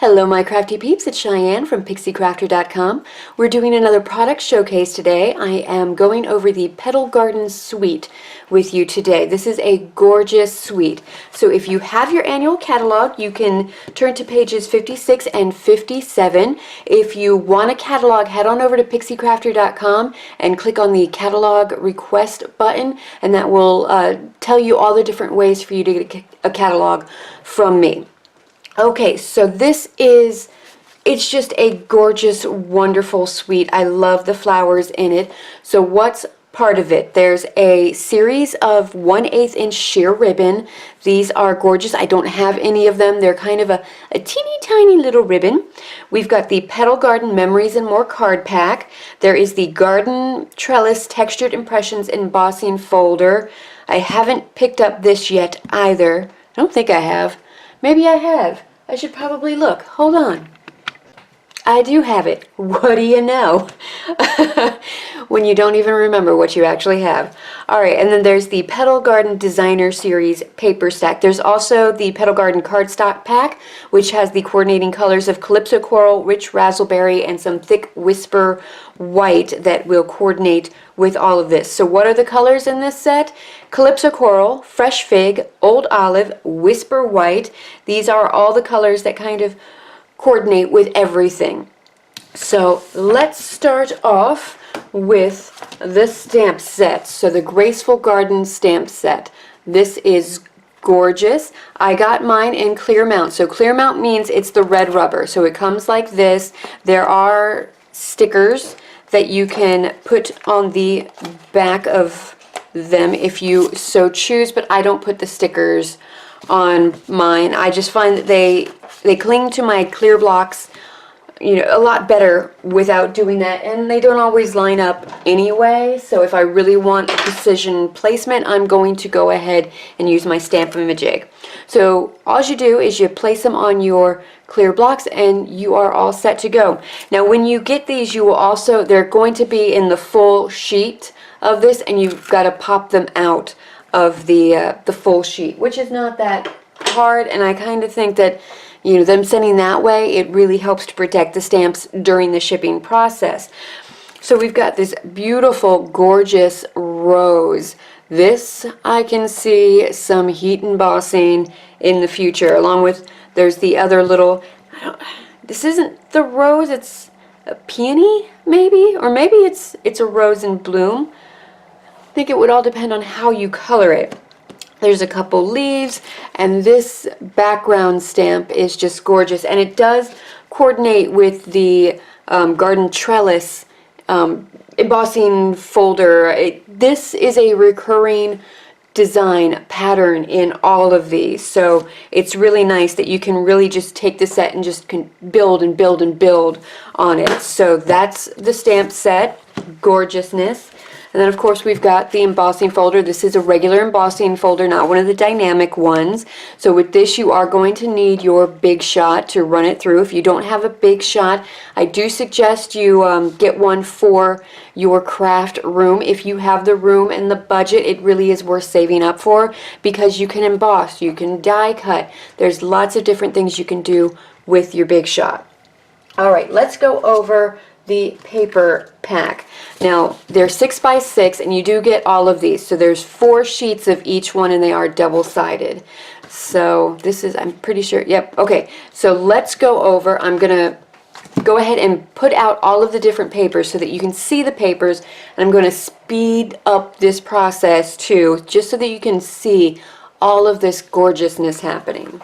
Hello my crafty peeps, it's Cheyenne from PixieCrafter.com. We're doing another product showcase today. I am going over the Petal Garden Suite with you today. This is a gorgeous suite. So if you have your annual catalog, you can turn to pages 56 and 57. If you want a catalog, head on over to PixieCrafter.com and click on the catalog request button, and that will tell you all the different ways for you to get a catalog from me. Okay, so it's just a gorgeous, wonderful suite. I love the flowers in it. So what's part of it? There's a series of 1/8 inch sheer ribbon. These are gorgeous. I don't have any of them. They're kind of a teeny tiny little ribbon. We've got the Petal Garden Memories and More card pack. There is the Garden Trellis Textured Impressions Embossing folder. I haven't picked up this yet either. I don't think I have. Maybe I have. I should probably look. Hold on. I do have it. What do you know? When you don't even remember what you actually have. Alright, and then there's the Petal Garden Designer Series paper stack. There's also the Petal Garden cardstock pack, which has the coordinating colors of Calypso Coral, Rich Razzleberry, and some thick Whisper White that will coordinate with all of this. So what are the colors in this set? Calypso Coral, Fresh Fig, Old Olive, Whisper White. These are all the colors that kind of coordinate with everything. So let's start off with the stamp set. So the Graceful Garden stamp set. This is gorgeous. I got mine in clear mount. So clear mount means it's the red rubber. So it comes like this. There are stickers that you can put on the back of them if you so choose, but I don't put the stickers on mine. I just find that they cling to my clear blocks, you know, a lot better without doing that, and they don't always line up anyway. So if I really want precision placement, I'm going to go ahead and use my Stamp-A-Majig. So all you do is you place them on your clear blocks and you are all set to go. Now when you get these, you will also, they're going to be in the full sheet of this, and you've got to pop them out of the full sheet, which is not that hard, and I kind of think that, you know, them sending that way, it really helps to protect the stamps during the shipping process. So we've got this beautiful, gorgeous rose. This, I can see some heat embossing in the future, along with, there's the other little, this isn't the rose, it's a peony, maybe? Or maybe it's a rose in bloom. I think it would all depend on how you color it. There's a couple leaves, and this background stamp is just gorgeous, and it does coordinate with the Garden Trellis embossing folder. This is a recurring design pattern in all of these, so it's really nice that you can really just take the set and just can build and build and build on it. So that's the stamp set, gorgeousness. And then of course we've got the embossing folder. This is a regular embossing folder, not one of the dynamic ones. So with this you are going to need your Big Shot to run it through. If you don't have a Big Shot, I do suggest you get one for your craft room. If you have the room and the budget, it really is worth saving up for, because you can emboss, you can die cut. There's lots of different things you can do with your Big Shot. Alright, let's go over the paper pack. Now they're 6 by 6, and you do get all of these. So there's 4 sheets of each one, and they are double-sided. So this is, I'm pretty sure, yep, okay. So let's go over, I'm gonna go ahead and put out all of the different papers so that you can see the papers, and I'm going to speed up this process too, just so that you can see all of this gorgeousness happening.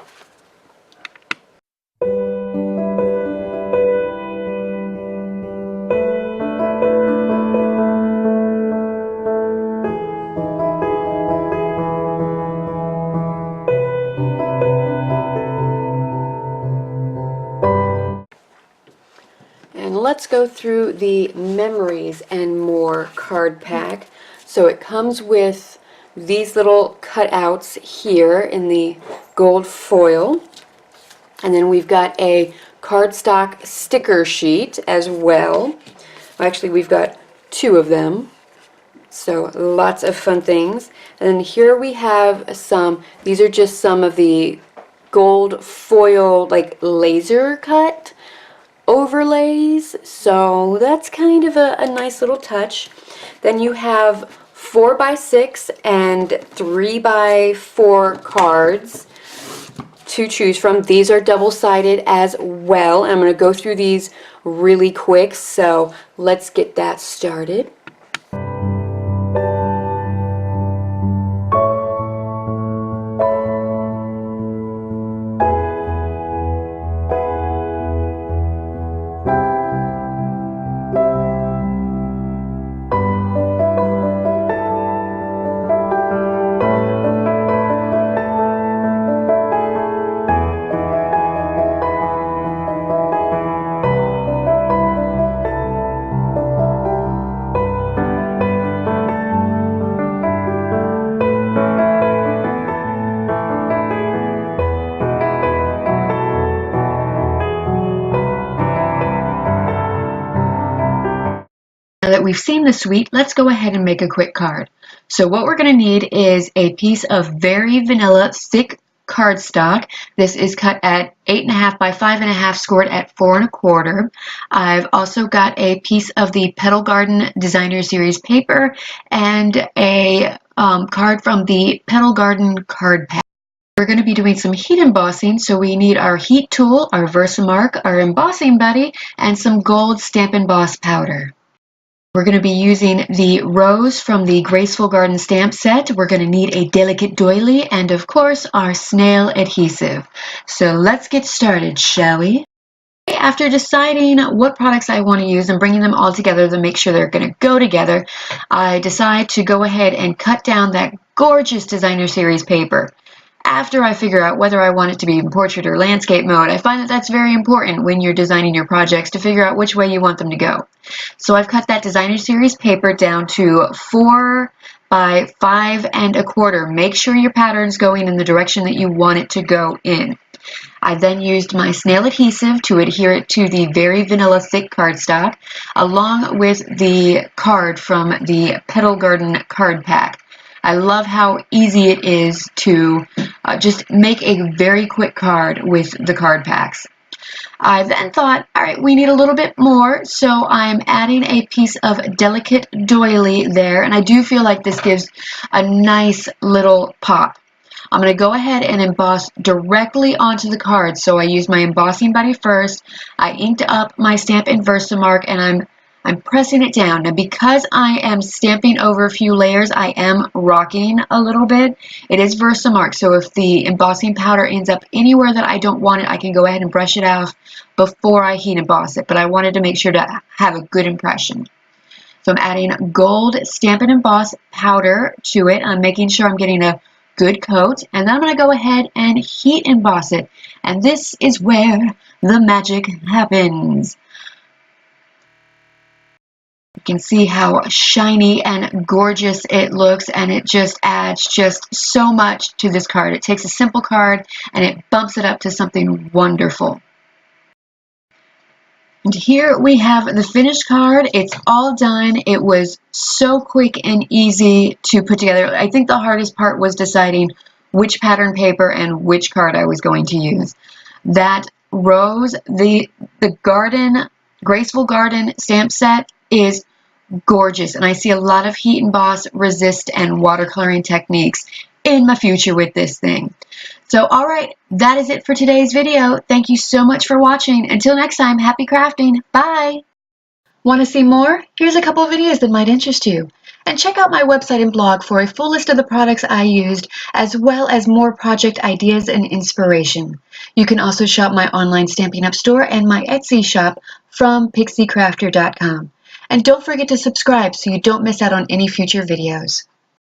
Let's go through the Memories and More card pack. So it comes with these little cutouts here in the gold foil, and then we've got a cardstock sticker sheet as well. Actually, we've got 2 of them, so lots of fun things. And then here we have some, these are just some of the gold foil, like laser cut overlays, so that's kind of a nice little touch. Then you have 4x6 and 3x4 cards to choose from. These are double-sided as well. I'm going to go through these really quick, so let's get that started. Now that we've seen the suite, let's go ahead and make a quick card. So what we're going to need is a piece of very vanilla thick cardstock. This is cut at 8.5 by 5.5, scored at 4 1/4. I've also got a piece of the Petal Garden Designer Series paper and a card from the Petal Garden card pack. We're going to be doing some heat embossing, so we need our heat tool, our Versamark, our embossing buddy, and some gold Stampin' Boss powder. We're going to be using the rose from the Graceful Garden stamp set. We're going to need a delicate doily and, of course, our snail adhesive. So let's get started, shall we? After deciding what products I want to use and bringing them all together to make sure they're going to go together, I decide to go ahead and cut down that gorgeous Designer Series paper. After I figure out whether I want it to be in portrait or landscape mode, I find that that's very important when you're designing your projects to figure out which way you want them to go. So I've cut that Designer Series paper down to 4 by 5 1/4. Make sure your pattern's going in the direction that you want it to go in. I then used my snail adhesive to adhere it to the very vanilla thick cardstock, along with the card from the Petal Garden card pack. I love how easy it is to just make a very quick card with the card packs. I then thought, all right, we need a little bit more, so I'm adding a piece of delicate doily there, and I do feel like this gives a nice little pop. I'm going to go ahead and emboss directly onto the card, so I used my embossing buddy first. I inked up my stamp in Versamark, and I'm pressing it down. Now, because I am stamping over a few layers, I am rocking a little bit. It is Versamark, so if the embossing powder ends up anywhere that I don't want it, I can go ahead and brush it off before I heat emboss it, but I wanted to make sure to have a good impression. So I'm adding gold Stampin' Emboss powder to it. I'm making sure I'm getting a good coat, and then I'm going to go ahead and heat emboss it. And this is where the magic happens. You can see how shiny and gorgeous it looks, and it just adds just so much to this card. It takes a simple card and it bumps it up to something wonderful. And here we have the finished card. It's all done. It was so quick and easy to put together. I think the hardest part was deciding which pattern paper and which card I was going to use. That rose, the Graceful Garden stamp set is gorgeous, and I see a lot of heat emboss, resist, and watercoloring techniques in my future with this thing. So alright, that is it for today's video. Thank you so much for watching. Until next time, happy crafting. Bye! Want to see more? Here's a couple of videos that might interest you. And check out my website and blog for a full list of the products I used, as well as more project ideas and inspiration. You can also shop my online Stampin' Up! Store and my Etsy shop from thePixieCrafter.com. And don't forget to subscribe so you don't miss out on any future videos.